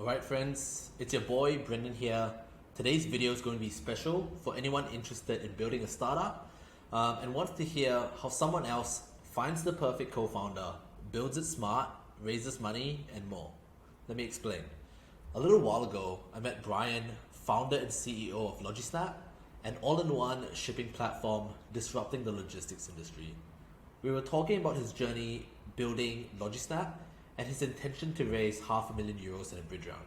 Alright friends, it's your boy Brendan here. Today's video is going to be special for anyone interested in building a startup and wants to hear how someone else finds the perfect co-founder, builds it smart, raises money, and more. Let me explain. A little while ago, I met Brian, founder and CEO of Logisnap, an all-in-one shipping platform disrupting the logistics industry. We were talking about his journey building Logisnap and his intention to raise €500,000 in a bridge round.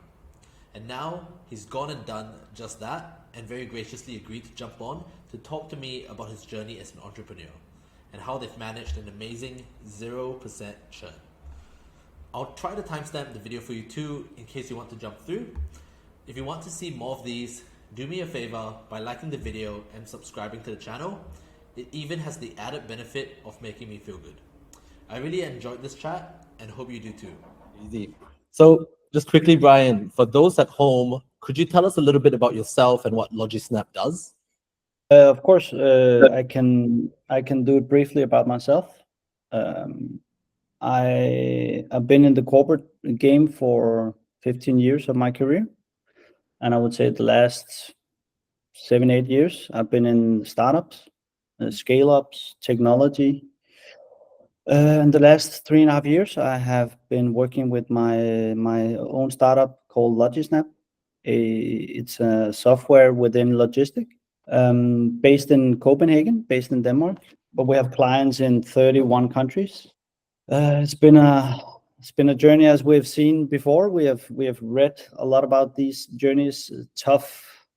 And now he's gone and done just that and very graciously agreed to jump on to talk to me about his journey as an entrepreneur and how they've managed an amazing 0% churn. I'll try to timestamp the video for you too in case you want to jump through. If you want to see more of these, do me a favor by liking the video and subscribing to the channel. It even has the added benefit of making me feel good. I really enjoyed this chat and hope you do too. Easy. So just quickly, Brian, for those at home, could you tell us a little bit about yourself and what Logisnap does? Of course, I can do it briefly about myself. I've been in the corporate game for 15 years of my career, and I would say the last 7-8 years I've been in startups, scale-ups, technology. In the last 3.5 years, I have been working with my own startup called Logisnap. It's a software within logistics, based in Copenhagen, based in Denmark, but we have clients in 31 countries. It's been a journey, as we've seen before. We have read a lot about these journeys. Tough,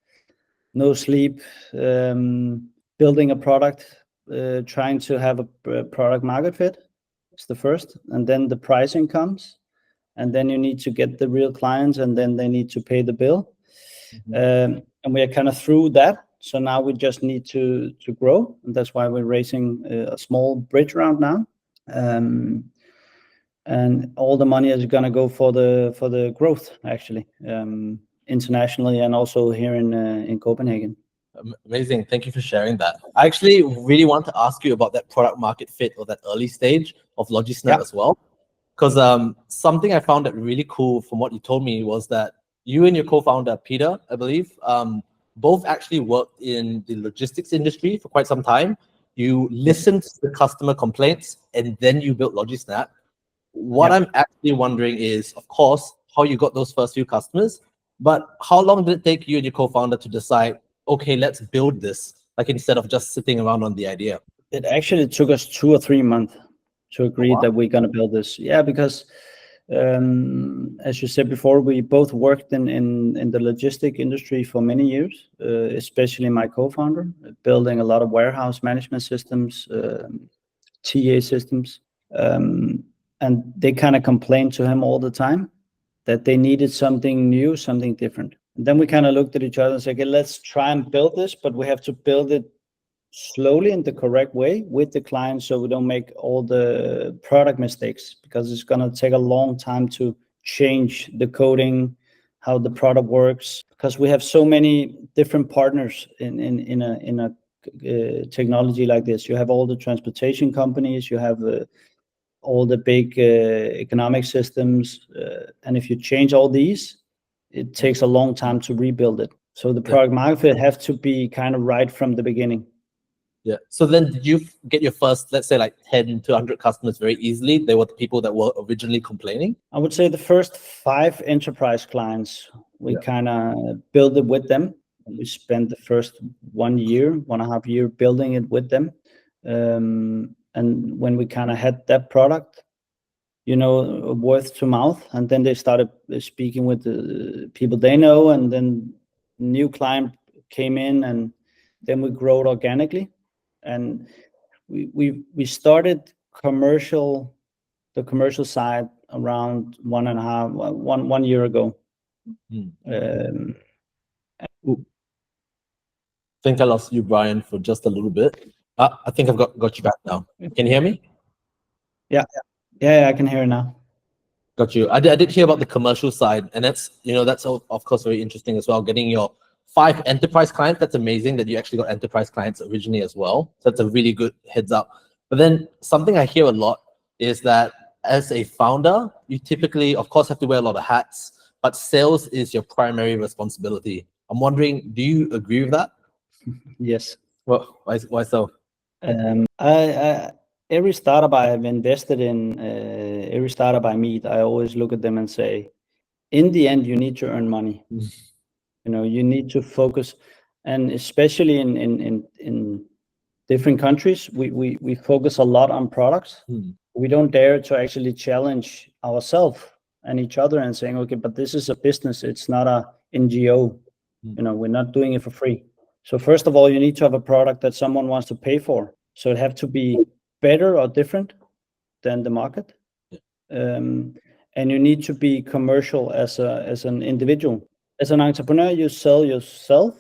no sleep, building a product. Trying to have a product market fit is the first, and then the pricing comes, and then you need to get the real clients, and then they need to pay the bill. And we are kind of through that, so now we just need to grow, and that's why we're raising a small bridge round now, and all the money is going to go for the growth, actually, internationally and also here in Copenhagen. Amazing. Thank you for sharing that. I actually really want to ask you about that product market fit or that early stage of Logisnap as well. Because something I found that really cool from what you told me was that you and your co-founder, Peter, I believe, both actually worked in the logistics industry for quite some time. You listened to the customer complaints and then you built Logisnap. What I'm actually wondering is, of course, how you got those first few customers, but how long did it take you and your co-founder to decide, okay, let's build this, like instead of just sitting around on the idea? It actually took us 2 or 3 months to agree that we're going to build this. Yeah, because as you said before, we both worked in the logistic industry for many years, especially my co-founder, building a lot of warehouse management systems, TA systems. And they kind of complained to him all the time that they needed something new, something different. And then we kind of looked at each other and said, okay, let's try and build this, but we have to build it slowly in the correct way with the client so we don't make all the product mistakes, because it's going to take a long time to change the coding, how the product works, because we have so many different partners in a technology like this. You have all the transportation companies, you have all the big economic systems, and if you change all these, it takes a long time to rebuild it. So the product market fit have to be kind of right from the beginning. Yeah. So then did you get your first, let's say like 10 to 100 customers very easily? They were the people that were originally complaining? I would say the first 5 enterprise clients, we kind of built it with them. We spent the first 1.5 years building it with them. And when we kind of had that product, word to mouth, and then they started speaking with the people they know, and then new client came in, and then we growed organically, and we started the commercial side around 1 year ago. I think I lost you, Brian, for just a little bit. I think I've got you back now. Can you hear me? Yeah, I can hear you now. Got you. I did hear about the commercial side, and that's of course very interesting as well. Getting your 5 enterprise clients, that's amazing that you actually got enterprise clients originally as well. So that's a really good heads up. But then something I hear a lot is that as a founder, you typically, of course, have to wear a lot of hats. but sales is your primary responsibility. I'm wondering, do you agree with that? Yes. Well, why so? I every startup I have invested in, every startup I meet, I always look at them and say, in the end, you need to earn money. You need to focus, and especially in different countries, we focus a lot on products. We don't dare to actually challenge ourselves and each other and saying, okay, but this is a business, it's not a NGO. We're not doing it for free. So first of all, you need to have a product that someone wants to pay for. So it have to be better or different than the market. And you need to be commercial as an individual. As an entrepreneur, you sell yourself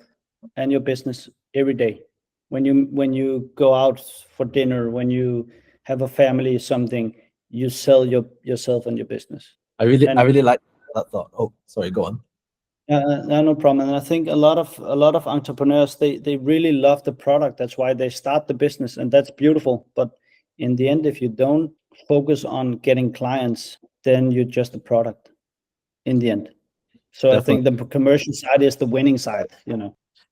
and your business every day. When you go out for dinner, when you have a family, something, you sell yourself and your business. I really like that thought. Oh, sorry, go on. No problem. And I think a lot of entrepreneurs, they really love the product. That's why they start the business, and that's beautiful. But in the end, if you don't focus on getting clients, then you're just a product in the end. So Definitely. I think the commercial side is the winning side,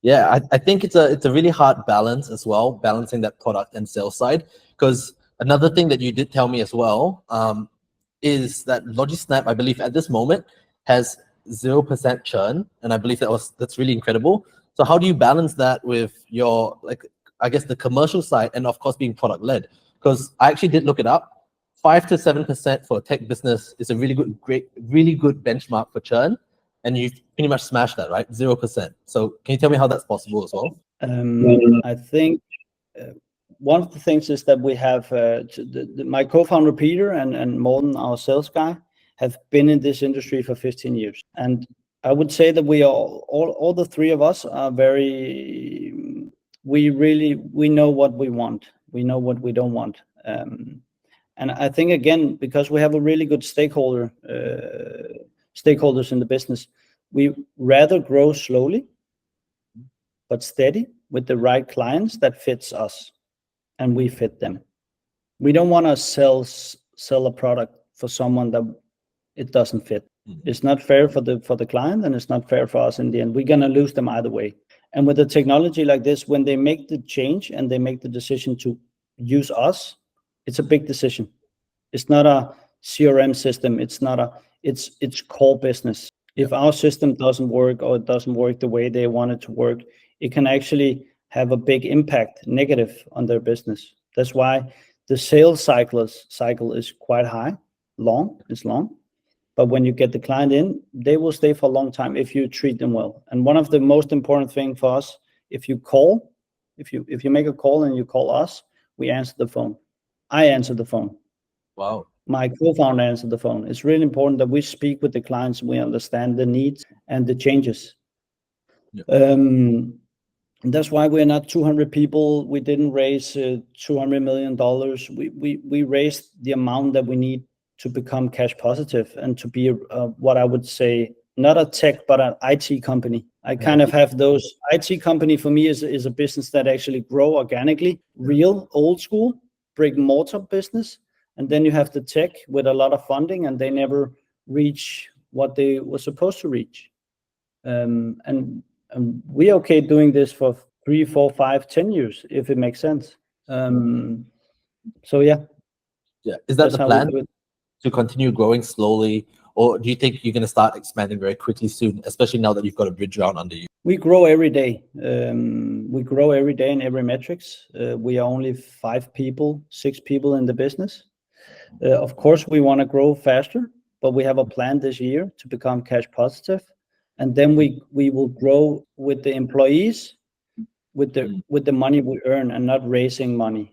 Yeah, I think it's a really hard balance as well, balancing that product and sales side. Because another thing that you did tell me as well is that Logisnap, I believe at this moment, has 0% churn, and I believe that's really incredible. So how do you balance that with your, I guess, the commercial side, and of course being product led? Because I actually did look it up. 5 to 7% for a tech business is a really good benchmark for churn, and you've pretty much smashed that, right? 0%. So can you tell me how that's possible as well? I think one of the things is that we have my co-founder Peter and Morten, our sales guy, have been in this industry for 15 years, and I would say that we are all the three of us are very. We know what we want. We know what we don't want. And I think, again, because we have a really good stakeholders in the business, we rather grow slowly but steady with the right clients that fits us, and we fit them. We don't want to sell a product for someone that it doesn't fit. It's not fair for the client, and it's not fair for us in the end. We're gonna lose them either way. And with a technology like this, when they make the change and they make the decision to use us, it's a big decision. It's not a CRM system. It's core business. If our system doesn't work, or it doesn't work the way they want it to work, it can actually have a big impact, negative, on their business. That's why the sales cycle is quite high, it's long. But when you get the client in, they will stay for a long time if you treat them well. And one of the most important thing for us, if you make a call and you call us, we answer the phone. I answer the phone. Wow. My co-founder answered the phone. It's really important that we speak with the clients, we understand the needs and the changes. Yeah. That's why we're not 200 people. We didn't raise $200 million. We raised the amount that we need to become cash positive and to be what I would say, not a tech, but an IT company. I kind of have those. IT company for me is a business that actually grow organically, real old school, brick and mortar business. And then you have the tech with a lot of funding, and they never reach what they were supposed to reach. And we're okay doing this for 3, 4, 5, 10 years if it makes sense. So yeah. Is that the plan, to continue growing slowly, or do you think you're going to start expanding very quickly soon, especially now that you've got a bridge round under you? We grow every day. We grow every day in every metrics. We are only 5 people, 6 people in the business. Of course, we want to grow faster, but we have a plan this year to become cash positive, and then we will grow with the employees, with the money we earn, and not raising money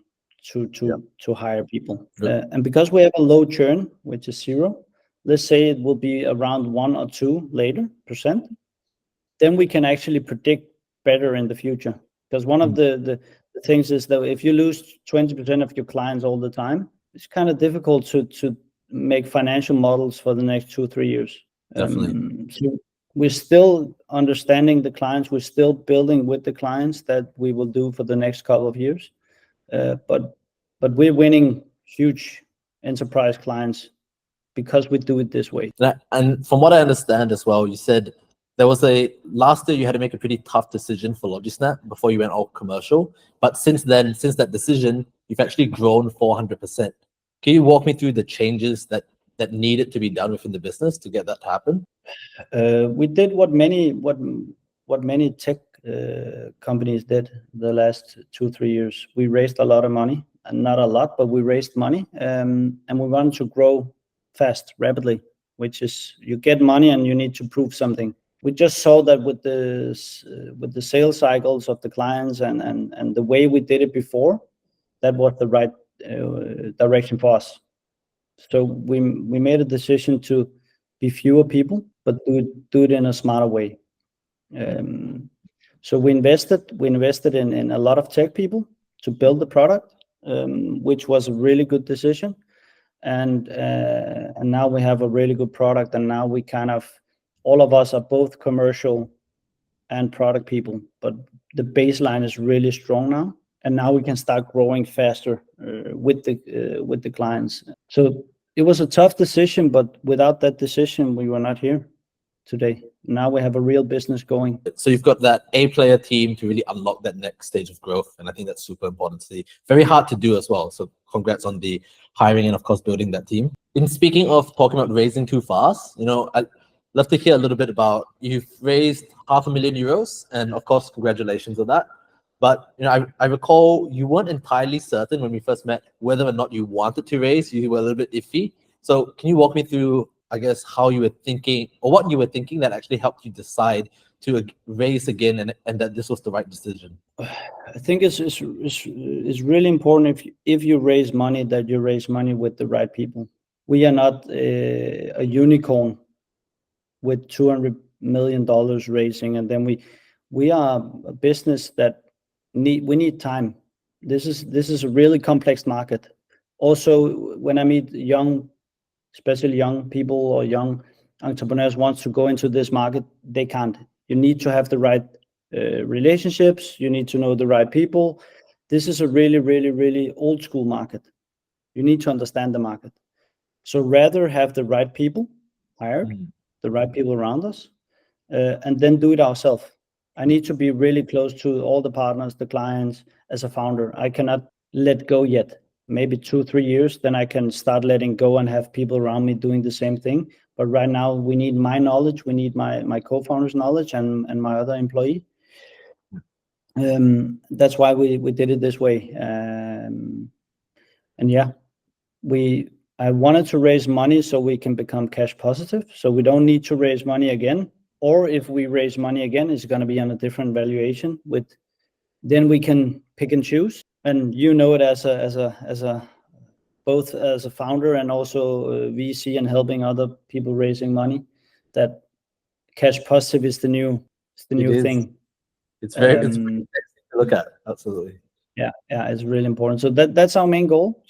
to hire people. And because we have a low churn, which is 0, let's say it will be around 1 or 2 later %, then we can actually predict better in the future. Because one of the things is that if you lose 20% of your clients all the time, it's kind of difficult to make financial models for the next 2-3 years. Definitely. So we're still understanding the clients. We're still building with the clients that we will do for the next couple of years. But we're winning huge enterprise clients because we do it this way. And from what I understand as well, you said there was last year you had to make a pretty tough decision for Logisnap before you went all commercial. But since then, since that decision, you've actually grown 400%. Can you walk me through the changes that needed to be done within the business to get that to happen? We did what many tech companies did the last 2-3 years. We raised a lot of money, and not a lot, but we raised money, and we wanted to grow fast, rapidly, which is you get money and you need to prove something. We just saw that with the sales cycles of the clients and the way we did it before, that was the right direction for us. So we made a decision to be fewer people, but do it in a smarter way. So we invested in a lot of tech people to build the product, which was a really good decision. And now we have a really good product, and now we kind of, all of us are both commercial and product people, but the baseline is really strong now, and now we can start growing faster with the clients. So it was a tough decision, but without that decision, we were not here today. Now we have a real business going. So you've got that A-player team to really unlock that next stage of growth, and I think that's super important to see. Very hard to do as well. So congrats on the hiring and of course building that team. In speaking of talking about raising too fast, I'd love to hear a little bit about, you've raised €500,000, and of course congratulations on that. But I recall you weren't entirely certain when we first met whether or not you wanted to raise. You were a little bit iffy. So can you walk me through, I guess, how you were thinking, or what you were thinking that actually helped you decide to raise again, and that this was the right decision? I think it's really important if you raise money, that you raise money with the right people. We are not a unicorn with $200 million raising, and then we are a business that we need time. This is a really complex market. Also, when I meet especially young people or young entrepreneurs wants to go into this market, they can't. You need to have the right relationships. You need to know the right people. This is a really, really, really old school market. You need to understand the market. So rather have the right people hired, the right people around us, and then do it ourselves. I need to be really close to all the partners, the clients. As a founder, I cannot let go yet. Maybe 2-3 years, then I can start letting go and have people around me doing the same thing. But right now, we need my knowledge. We need my co-founder's knowledge and my other employee. That's why we did it this way. And yeah, I wanted to raise money so we can become cash positive. So we don't need to raise money again. Or if we raise money again, it's going to be on a different valuation. Then we can pick and choose. And it as both as a founder and also a VC and helping other people raising money, that cash positive is the new thing. It's very it's really interesting to look at. Absolutely. Yeah, it's really important. So that's our main goal,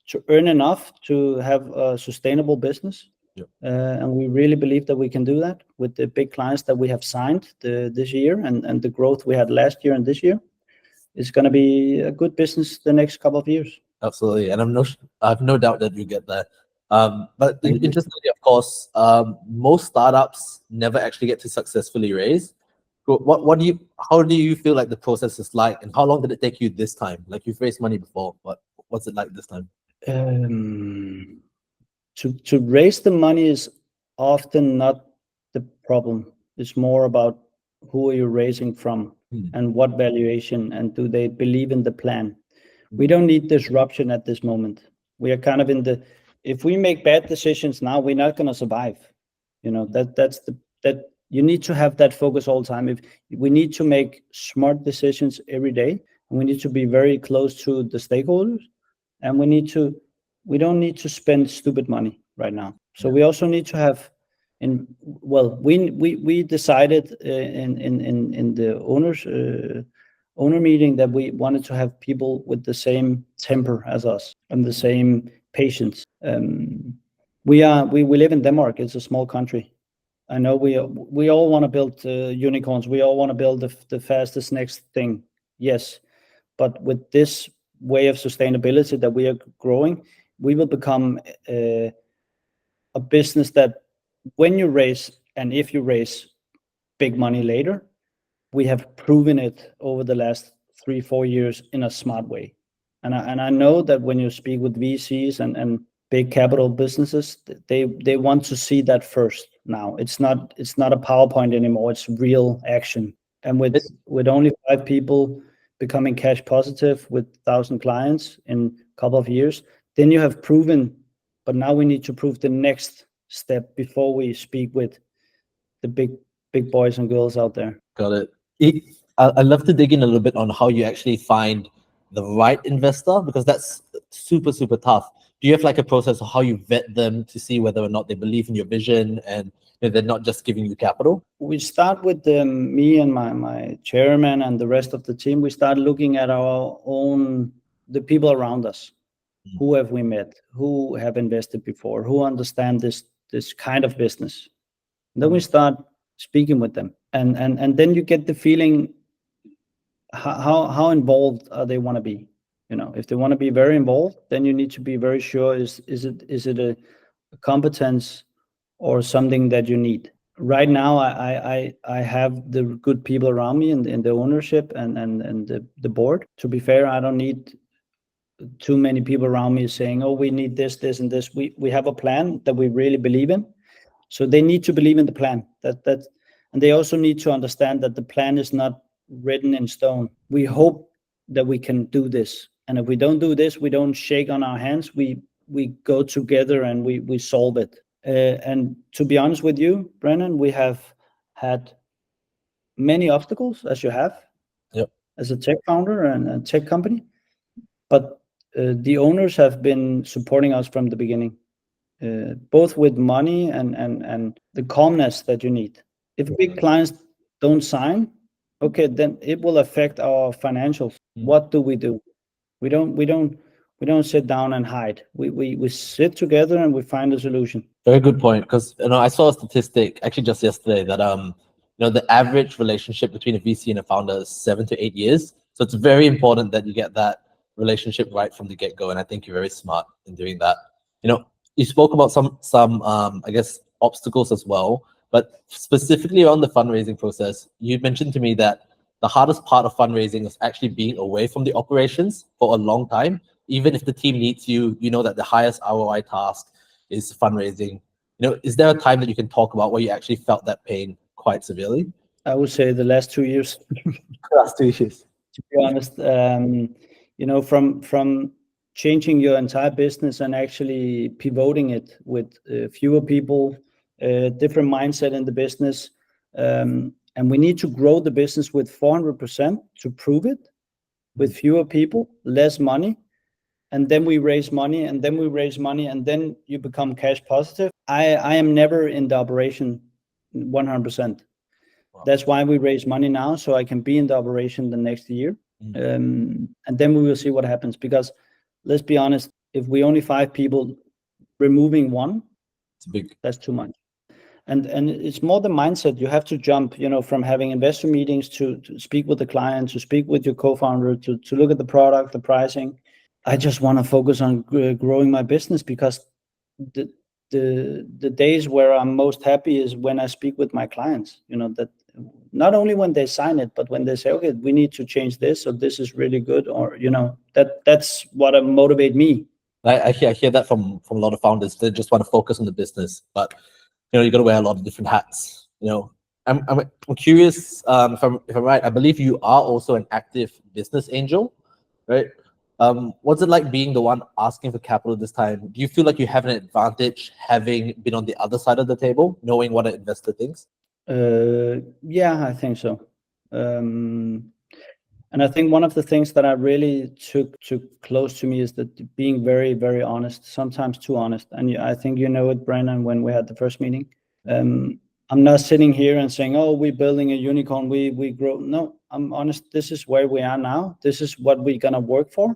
to earn enough to have a sustainable business. Yep. And we really believe that we can do that with the big clients that we have signed this year and the growth we had last year and this year. It's going to be a good business the next couple of years. Absolutely, and I have no doubt that you get there. But interestingly, of course, most startups never actually get to successfully raise. How do you feel like the process is like, and how long did it take you this time? Like, you've raised money before, but what's it like this time? To raise the money is often not the problem. It's more about who are you raising from and what valuation, and do they believe in the plan? We don't need disruption at this moment. We are kind of if we make bad decisions now, we're not going to survive. That you need to have that focus all the time. If we need to make smart decisions every day, and we need to be very close to the stakeholders, and we don't need to spend stupid money right now. So we also need to have, we decided in the owner meeting that we wanted to have people with the same temper as us and the same patience. We live in Denmark. It's a small country. I know we all want to build unicorns. We all want to build the fastest next thing. Yes, but with this way of sustainability that we are growing, we will become a business that when you raise and if you raise big money later, we have proven it over the last 3-4 years in a smart way. And I know that when you speak with VCs and big capital businesses, they want to see that first. Now it's not a PowerPoint anymore. It's real action. And with only 5 people becoming cash positive with 1,000 clients in a couple of years, then you have proven. But now we need to prove the next step before we speak with the big boys and girls out there. Got it. I'd love to dig in a little bit on how you actually find the right investor, because that's super, super tough. Do you have like a process of how you vet them to see whether or not they believe in your vision and they're not just giving you capital? We start with me and my chairman and the rest of the team. We start looking at the people around us. Who have we met? Who have invested before? Who understand this kind of business? And then we start speaking with them, and then you get the feeling how involved they want to be. If they want to be very involved, then you need to be very sure is it a competence or something that you need. Right now, I have the good people around me in the ownership and the board. To be fair, I don't need too many people around me saying, oh, we need this and this. We have a plan that we really believe in. So they need to believe in the plan. And they also need to understand that the plan is not written in stone. We hope that we can do this. And if we don't do this, we don't shake on our hands. We go together and we solve it. And to be honest with you, Brennan, we have had many obstacles, as you have, as a tech founder and a tech company. But the owners have been supporting us from the beginning, both with money and the calmness that you need. If big clients don't sign, okay, then it will affect our financials. What do? We don't sit down and hide. We sit together and we find a solution. Very good point, because I saw a statistic actually just yesterday that the average relationship between a VC and a founder is 7 to 8 years. So it's very important that you get that relationship right from the get-go, and I think you're very smart in doing that. You spoke about some I guess obstacles as well, but specifically on the fundraising process, you mentioned to me that the hardest part of fundraising is actually being away from the operations for a long time. Even if the team needs you, you know that the highest ROI task is fundraising. Is there a time that you can talk about where you actually felt that pain quite severely? I would say the last 2 years. Last 2 years. To be honest, from changing your entire business and actually pivoting it with fewer people, different mindset in the business. And we need to grow the business with 400% to prove it, with fewer people, less money. And then we raise money, and then we raise money, and then you become cash positive. I am never in the operation 100%. Wow. That's why we raise money now, so I can be in the operation the next year. And then we will see what happens. Because let's be honest, if we only 5 people, removing one, that's too much. And it's more the mindset. You have to jump, from having investor meetings to speak with the client, to speak with your co-founder, to look at the product, the pricing. I just want to focus on growing my business, because the days where I'm most happy is when I speak with my clients, that not only when they sign it, but when they say, okay, we need to change this, or this is really good, or, that's what motivate me. I hear that from a lot of founders. They just want to focus on the business, but you got to wear a lot of different hats. I'm curious, if I'm right, I believe you are also an active business angel, right? What's it like being the one asking for capital this time? Do you feel like you have an advantage having been on the other side of the table, knowing what an investor thinks? Yeah, I think so. And I think one of the things that I really took close to me is that being very, very honest, sometimes too honest. And I think you know it, Brandon, when we had the first meeting. I'm not sitting here and saying, oh, we're building a unicorn, we grow. No, I'm honest. This is where we are now. This is what we're going to work for.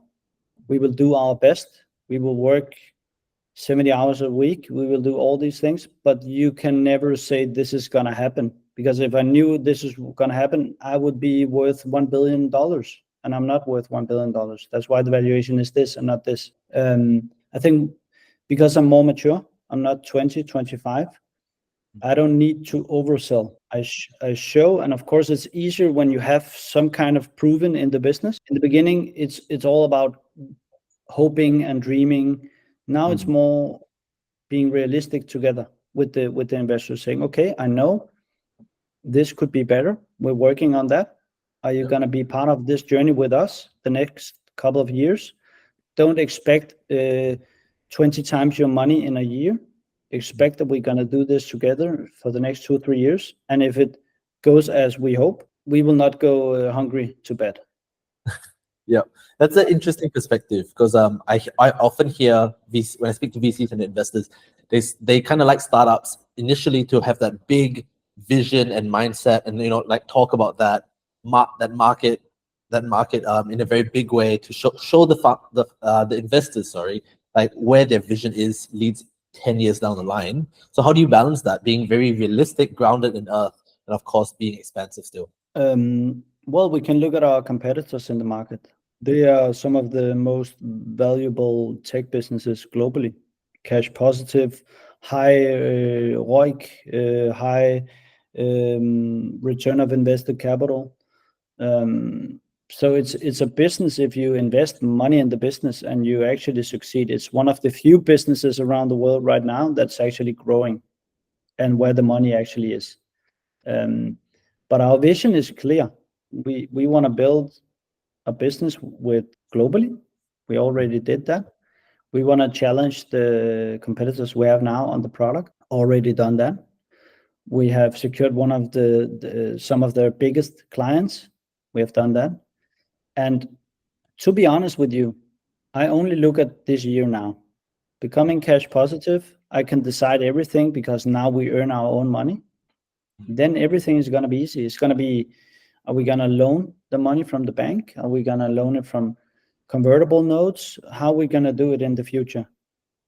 We will do our best. We will work 70 hours a week. We will do all these things, but you can never say this is going to happen. Because if I knew this is going to happen, I would be worth $1 billion, and I'm not worth $1 billion. That's why the valuation is this and not this. I think because I'm more mature, I'm not 20, 25. I don't need to oversell. I show, and of course, it's easier when you have some kind of proven in the business. In the beginning, it's all about hoping and dreaming. Now it's more being realistic together with the investors, saying, okay, I know this could be better. We're working on that. Are you going to be part of this journey with us the next couple of years? Don't expect 20 times your money in a year. Expect that we're going to do this together for the next 2 or 3 years. And if it goes as we hope, we will not go hungry to bed. Yeah, that's an interesting perspective, because I often hear when I speak to VCs and investors, they kind of like startups initially to have that big vision and mindset, and like talk about that market in a very big way to show the investors, like where their vision leads 10 years down the line. So how do you balance that, being very realistic, grounded in earth, and of course being expansive still? Well, we can look at our competitors in the market. They are some of the most valuable tech businesses globally. Cash positive, high ROIC, high return of invested capital. So it's a business. If you invest money in the business and you actually succeed, it's one of the few businesses around the world right now that's actually growing, and where the money actually is. But our vision is clear. We want to build a business with globally. We already did that. We want to challenge the competitors we have now on the product. Already done that. We have secured one of some of their biggest clients. We have done that. And to be honest with you, I only look at this year now. Becoming cash positive, I can decide everything because now we earn our own money. Then everything is going to be easy. It's going to be, are we going to loan the money from the bank? Are we going to loan it from convertible notes? How are we going to do it in the future?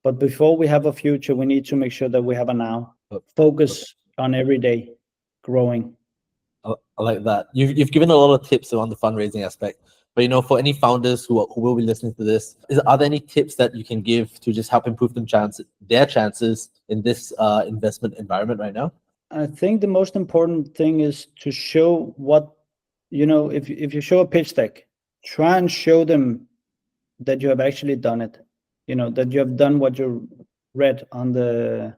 But before we have a future, we need to make sure that we have a now. Focus on every day growing. I like that. You've given a lot of tips around the fundraising aspect, but for any founders who will be listening to this, are there any tips that you can give to just help improve their chances in this investment environment right now? I think the most important thing is to show what, if you show a pitch deck, try and show them that you have actually done it, that you have done what you read on the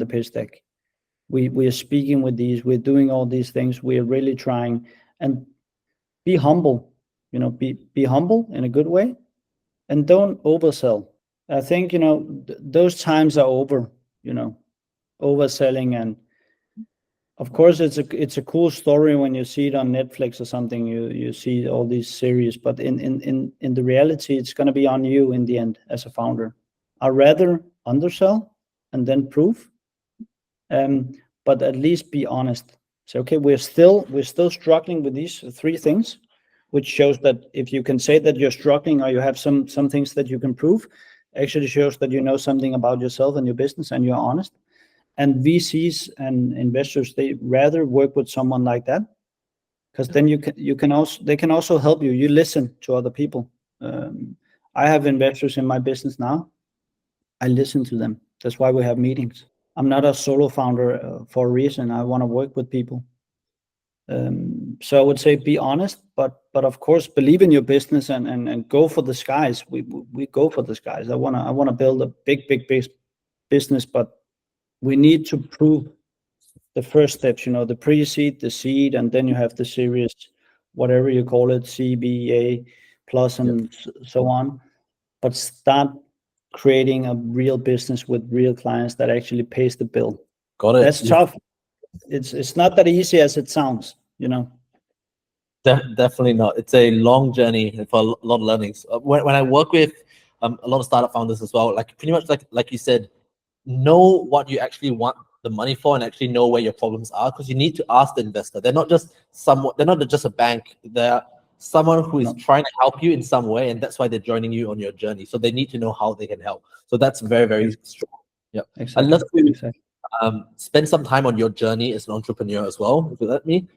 pitch deck. We are speaking with these, we're doing all these things, we're really trying, and be humble, be humble in a good way, and don't oversell. I think, those times are over, overselling. And of course it's a cool story when you see it on Netflix or something, you see all these series, but in the reality, it's going to be on you in the end as a founder. I'd rather undersell and then prove, but at least be honest. So, okay, we're still struggling with these 3 things, which shows that if you can say that you're struggling or you have some things that you can prove, actually shows that you know something about yourself and your business and you're honest. And VCs and investors, they rather work with someone like that, because then they can also help you. You listen to other people. I have investors in my business now. I listen to them. That's why we have meetings. I'm not a solo founder for a reason. I want to work with people. So I would say be honest, but of course believe in your business and go for the skies. We go for the skies. I want to build a big business, but we need to prove the first steps. The pre-seed, the seed, and then you have the series, whatever you call it, CBA plus, and so on. But start creating a real business with real clients that actually pays the bill. Got it. That's tough. It's not that easy as it sounds, Definitely not. It's a long journey for a lot of learnings. When I work with a lot of startup founders as well, like pretty much like you said, know what you actually want the money for and actually know where your problems are, because you need to ask the investor. They're not just a bank. They're someone who is trying to help you in some way, and that's why they're joining you on your journey. So they need to know how they can help. So that's very, very strong. Yeah. Exactly. I'd love to spend some time on your journey as an entrepreneur as well, if you let me.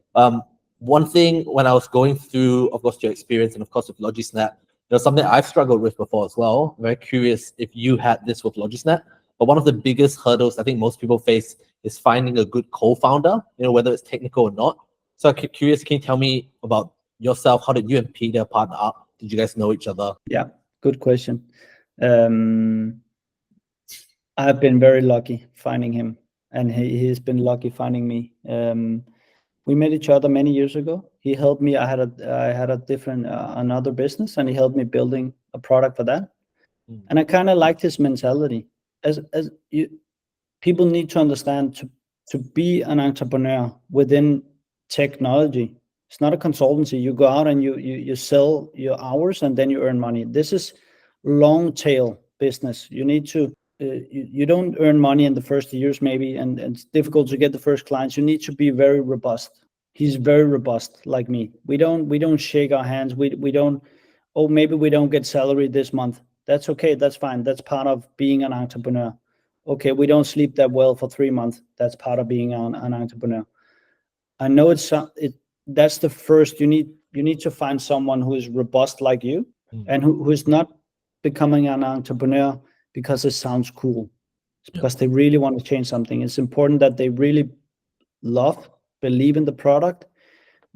One thing when I was going through, of course, your experience and of course with Logisnap, there's something I've struggled with before as well. I'm very curious if you had this with Logisnap. But one of the biggest hurdles I think most people face is finding a good co-founder, whether it's technical or not. So I'm curious, can you tell me about yourself? How did you and Peter partner up? Did you guys know each other? Yeah, good question. I've been very lucky finding him, and he's been lucky finding me. We met each other many years ago. He helped me. I had a different another business, and he helped me building a product for that. And I kind of liked his mentality. As you, people need to understand, to be an entrepreneur within technology, it's not a consultancy. You go out and you sell your hours and then you earn money. This is long tail business. You need to you don't earn money in the first years maybe, and it's difficult to get the first clients. You need to be very robust. He's very robust, like me. We don't shake our hands. We don't, oh, maybe we don't get salary this month. That's okay. That's fine. That's part of being an entrepreneur. Okay, we don't sleep that well for 3 months. That's part of being an entrepreneur. I know that's the first. You need to find someone who is robust like you, and who is not becoming an entrepreneur because it sounds cool. It's because they really want to change something. It's important that they really believe in the product.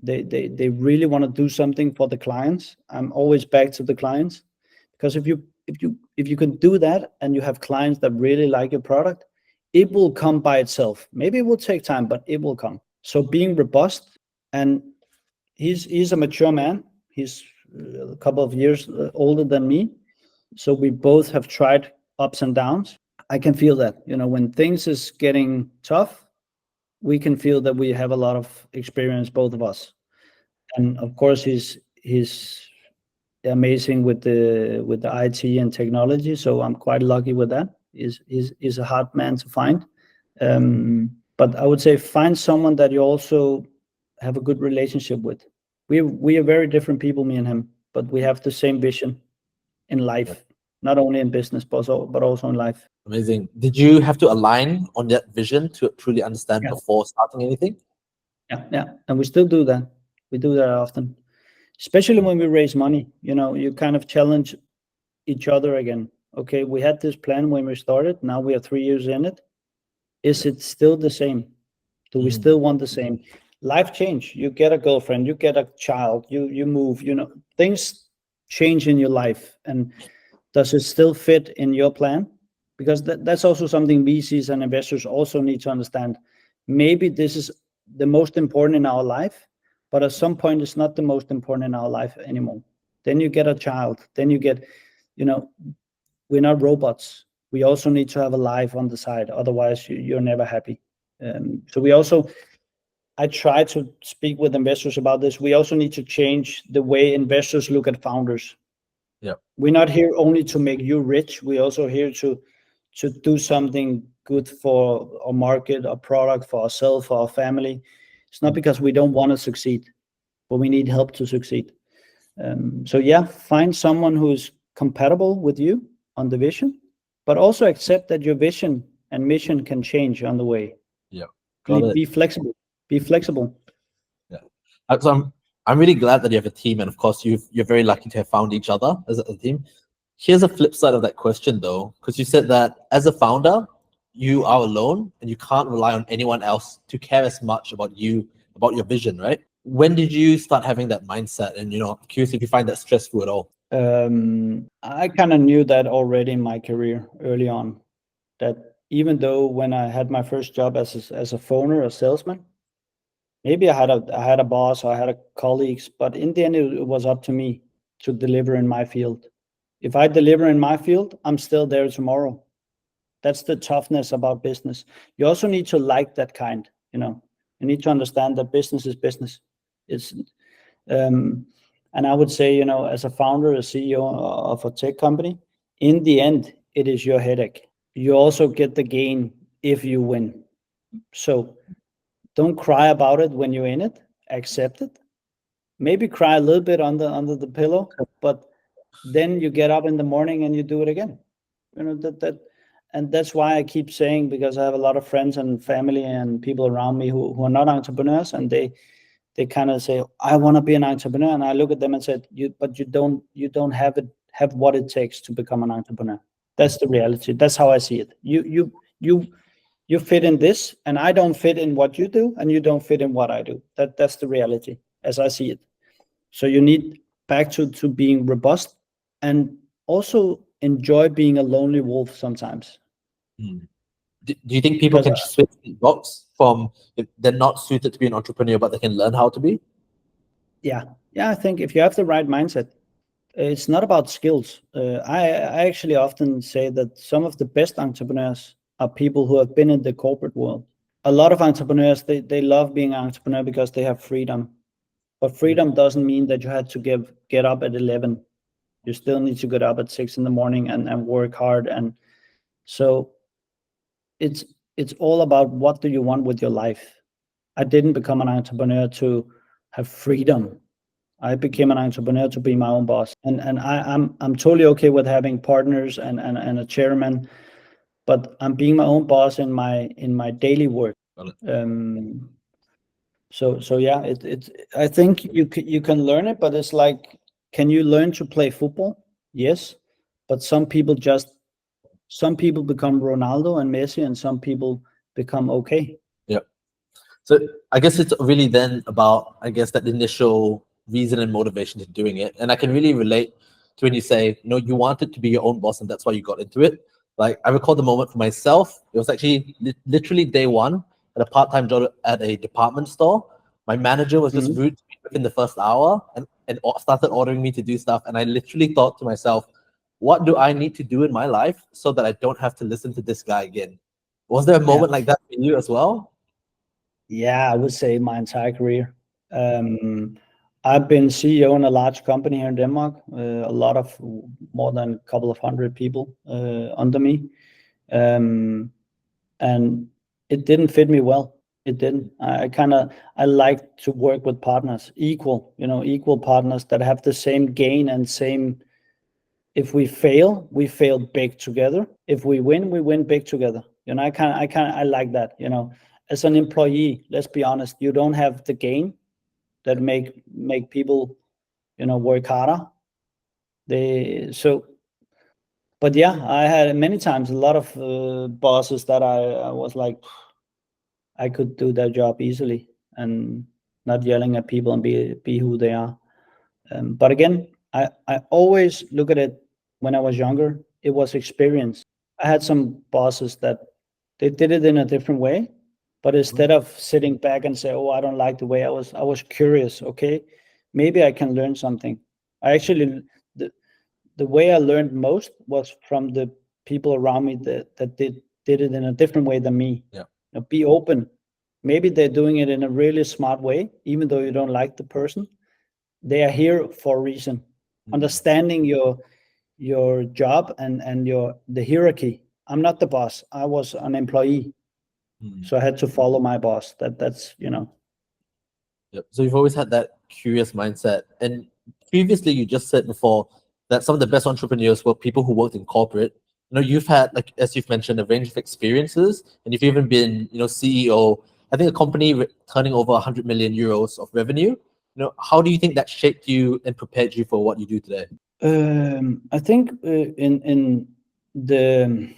They really want to do something for the clients. I'm always back to the clients, because if you can do that and you have clients that really like your product, it will come by itself. Maybe it will take time, but it will come. So being robust, and he's a mature man. He's a couple of years older than me. So we both have tried ups and downs. I can feel that, when things is getting tough, we can feel that we have a lot of experience, both of us. And of course, he's amazing with the IT and technology. So I'm quite lucky with that. He's a hard man to find. But I would say find someone that you also have a good relationship with. We are very different people, me and him, but we have the same vision in life, not only in business, but also in life. Amazing. Did you have to align on that vision to truly understand before starting anything? Yeah. And we still do that. We do that often, especially when we raise money. You kind of challenge each other again. Okay, we had this plan when we started. Now we are 3 years in it. Is it still the same? Do we still want the same? Life change. You get a girlfriend, you get a child, you move, things change in your life. And does it still fit in your plan? Because that's also something VCs and investors also need to understand. Maybe this is the most important in our life, but at some point it's not the most important in our life anymore. Then you get a child, then you get, we're not robots. We also need to have a life on the side. Otherwise you're never happy. So I try to speak with investors about this. We also need to change the way investors look at founders. Yeah. We're not here only to make you rich. We're also here to do something good for our market, our product, for ourselves, for our family. It's not because we don't want to succeed, but we need help to succeed. Find someone who is compatible with you on the vision, but also accept that your vision and mission can change on the way. Yeah. Be flexible. Be flexible. Yeah. So I'm really glad that you have a team, and of course you're very lucky to have found each other as a team. Here's a flip side of that question though, because you said that as a founder, you are alone and you can't rely on anyone else to care as much about your vision, right? When did you start having that mindset? And I'm curious if you find that stressful at all. I kind of knew that already in my career early on, that even though when I had my first job as a phoner, a salesman, maybe I had a boss or I had colleagues, but in the end it was up to me to deliver in my field. If I deliver in my field, I'm still there tomorrow. That's the toughness about business. You also need to like that kind. You need to understand that business is business. It's and I would say, as a founder, a CEO of a tech company, in the end, it is your headache. You also get the gain if you win. So don't cry about it when you're in it. Accept it. Maybe cry a little bit under the pillow, but then you get up in the morning and you do it again. And that's why I keep saying, because I have a lot of friends and family and people around me who are not entrepreneurs, and they kind of say, I want to be an entrepreneur. And I look at them and said, you don't have what it takes to become an entrepreneur. That's the reality. That's how I see it. You fit in this, and I don't fit in what you do, and you don't fit in what I do. That's the reality as I see it. So you need back to being robust, and also enjoy being a lonely wolf sometimes. Do you think people can switch jobs from if they're not suited to be an entrepreneur, but they can learn how to be? Yeah, I think if you have the right mindset, it's not about skills. I actually often say that some of the best entrepreneurs are people who have been in the corporate world. A lot of entrepreneurs, they love being an entrepreneur because they have freedom. But freedom doesn't mean that you had to get up at 11. You still need to get up at 6 in the morning and work hard. And so it's all about what do you want with your life. I didn't become an entrepreneur to have freedom. I became an entrepreneur to be my own boss, and I'm totally okay with having partners and a chairman, but I'm being my own boss in my daily work. So yeah, I think you can learn it, but it's like, can you learn to play football? Yes, but some people become Ronaldo and Messi, and some people become okay. Yeah. So I guess it's really then about, I guess, that initial reason and motivation to doing it. And I can really relate to when you say, you wanted to be your own boss and that's why you got into it. Like, I recall the moment for myself. It was actually literally day one at a part-time job at a department store. My manager was just rude to me within the first hour and started ordering me to do stuff. And I literally thought to myself, what do I need to do in my life so that I don't have to listen to this guy again? Was there a moment like that for you as well? Yeah, I would say my entire career. I've been CEO in a large company here in Denmark, a lot of more than a couple of hundred people under me. And it didn't fit me well. It didn't. I like to work with partners, equal partners that have the same gain and same. If we fail big together. If we win big together. I like that. As an employee, let's be honest, you don't have the gain that make people, work harder. But yeah, I had many times a lot of bosses that I was like, I could do their job easily and not yelling at people and be who they are. But again, I always look at it when I was younger, it was experience. I had some bosses that they did it in a different way, but instead of sitting back and say, "Oh, I don't like the way," I was curious. Okay, maybe I can learn something. I actually the way I learned most was from the people around me that did it in a different way than me. Yeah. Be open. Maybe they're doing it in a really smart way, even though you don't like the person. They are here for a reason. Understanding your job and the hierarchy. I'm not the boss. I was an employee, so I had to follow my boss. That's. Yep. So you've always had that curious mindset, and previously you just said before that some of the best entrepreneurs were people who worked in corporate. You've had, like, as you've mentioned, a range of experiences, and you've even been, CEO. I think a company turning over 100 million euros of revenue. How do you think that shaped you and prepared you for what you do today? I think in the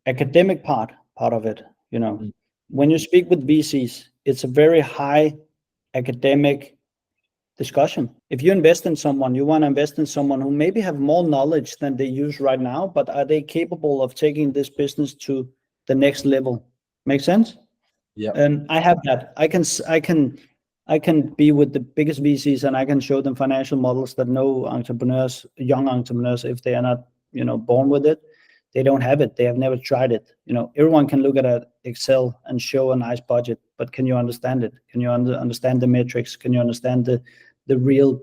academic part of it, when you speak with VCs, it's a very high academic discussion. If you invest in someone, you want to invest in someone who maybe have more knowledge than they use right now, but are they capable of taking this business to the next level? Make sense? Yeah. And I have that. I can be with the biggest VCs and I can show them financial models that no entrepreneurs, young entrepreneurs, if they are not, born with it, they don't have it. They have never tried it. Everyone can look at an Excel and show a nice budget, but can you understand it? Can you understand the metrics? Can you understand the real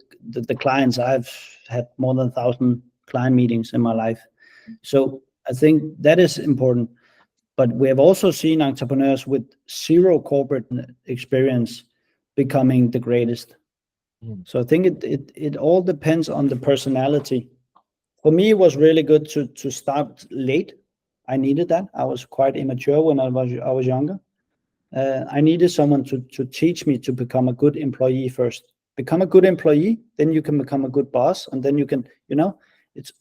clients? I've had more than 1,000 client meetings in my life. So I think that is important. But we have also seen entrepreneurs with zero corporate experience becoming the greatest. So I think it all depends on the personality. For me, it was really good to start late. I needed that. I was quite immature when I was younger. I needed someone to teach me to become a good employee first. Become a good employee, then you can become a good boss, and then you can, it's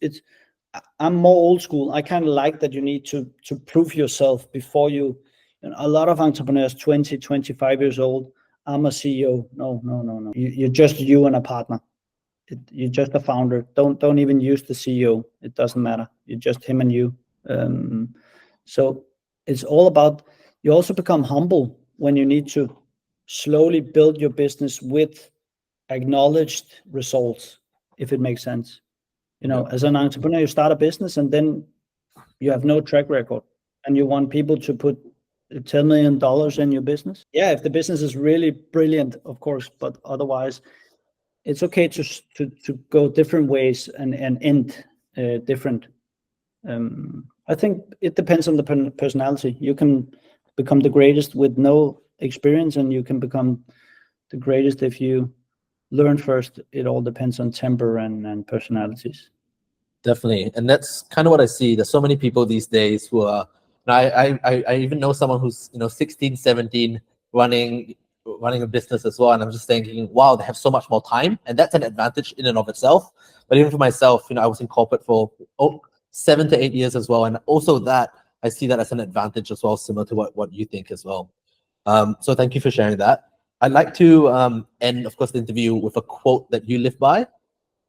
I'm more old school. I kind of like that you need to prove yourself before you know, a lot of entrepreneurs, 20, 25 years old, I'm a CEO. No. You're just you and a partner. You're just a founder. Don't even use the CEO. It doesn't matter. You're just him and you. So it's all about, you also become humble when you need to slowly build your business with acknowledged results, if it makes sense. You know, as an entrepreneur, you start a business and then you have no track record and you want people to put $10 million in your business. Yeah, if the business is really brilliant, of course, but otherwise, it's okay to go different ways and end different. I think it depends on the personality. You can become the greatest with no experience, and you can become the greatest if you learn first. It all depends on temper and personalities. Definitely. And that's kind of what I see. There's so many people these days who are, I even know someone who's, 16, 17, running a business as well. And I'm just thinking, wow, they have so much more time. And that's an advantage in and of itself. But even for myself, I was in corporate for 7 to 8 years as well. And also that, I see that as an advantage as well, similar to what you think as well. So thank you for sharing that. I'd like to end, of course, the interview with a quote that you live by.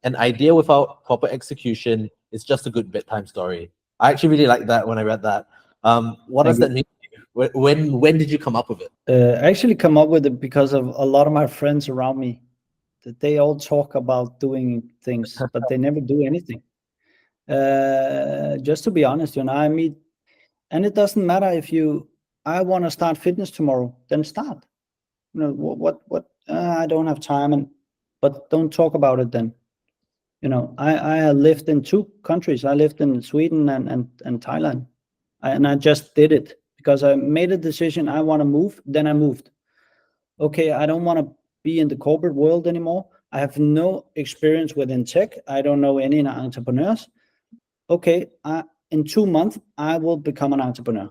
An idea without proper execution is just a good bedtime story. I actually really like that when I read that. What does that mean to you? When did you come up with it? I actually come up with it because of a lot of my friends around me, that they all talk about doing things, but they never do anything. Just to be honest, I meet, and it doesn't matter if I want to start fitness tomorrow, then start. What? I don't have time, but don't talk about it then. I lived in 2 countries. I lived in Sweden and Thailand. And I just did it because I made a decision. I want to move. Then I moved. Okay, I don't want to be in the corporate world anymore. I have no experience within tech. I don't know any entrepreneurs. Okay, in 2 months, I will become an entrepreneur.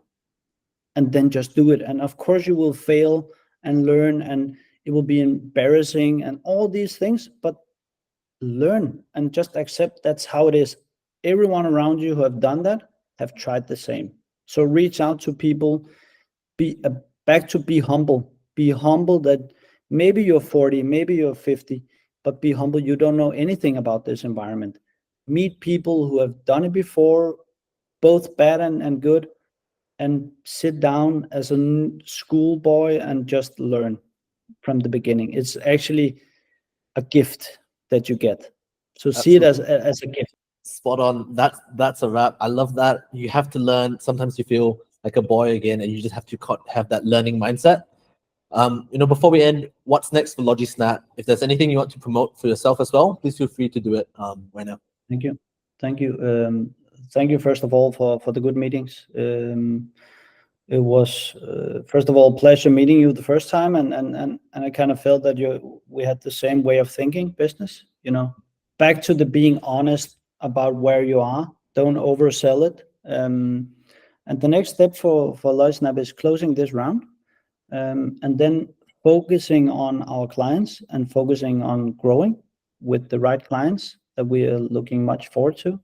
And then just do it. And of course, you will fail and learn, and it will be embarrassing and all these things. But learn and just accept that's how it is. Everyone around you who have done that have tried the same. So reach out to people, be humble. Be humble that maybe you're 40, maybe you're 50, but be humble. You don't know anything about this environment. Meet people who have done it before, both bad and good, and sit down as a schoolboy and just learn from the beginning. It's actually a gift that you get. So see it as a gift. Spot on. That's a wrap. I love that. You have to learn. Sometimes you feel like a boy again, and you just have to have that learning mindset. Before we end, what's next for Logisnap? If there's anything you want to promote for yourself as well, please feel free to do it right now. Thank you. Thank you first of all for the good meetings. It was first of all a pleasure meeting you the first time, and I kind of felt that we had the same way of thinking business. Back to the being honest about where you are. Don't oversell it. And the next step for Logisnap is closing this round, and then focusing on our clients and focusing on growing with the right clients that we are looking much forward to.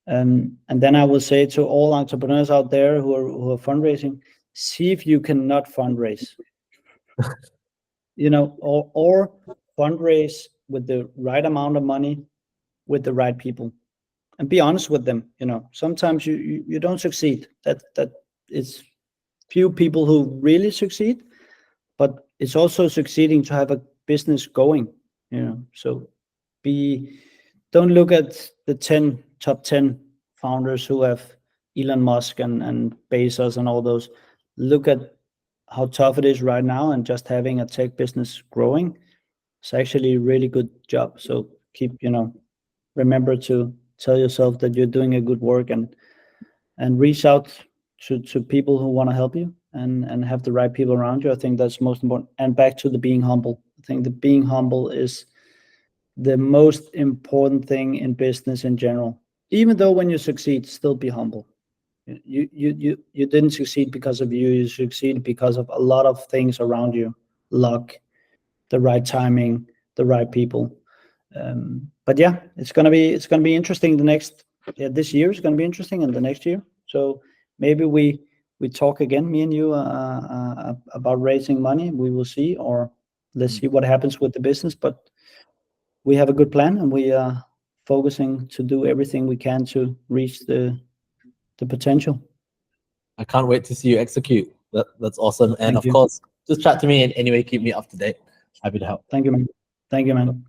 And then I will say to all entrepreneurs out there who are fundraising, see if you cannot fundraise, or fundraise with the right amount of money, with the right people, and be honest with them. Sometimes you don't succeed. That it's few people who really succeed, but it's also succeeding to have a business going. So don't look at the top 10 founders who have Elon Musk and Bezos and all those. Look at how tough it is right now, and just having a tech business growing. It's actually a really good job. So keep, remember to tell yourself that you're doing a good work, and reach out to people who want to help you, and have the right people around you. I think that's most important. And back to the being humble. I think the being humble is the most important thing in business in general. Even though when you succeed, still be humble. You didn't succeed because of you. You succeed because of a lot of things around you: luck, the right timing, the right people. But yeah, it's gonna be interesting the next this year is going to be interesting, and the next year. So maybe we talk again, me and you, about raising money. We will see, or let's see what happens with the business. But we have a good plan, and we are focusing to do everything we can to reach the potential. I can't wait to see you execute. That's awesome. And Thank of you. course, just chat to me in any way, keep me up to date. Happy to help. Thank you, man. Thank you, man.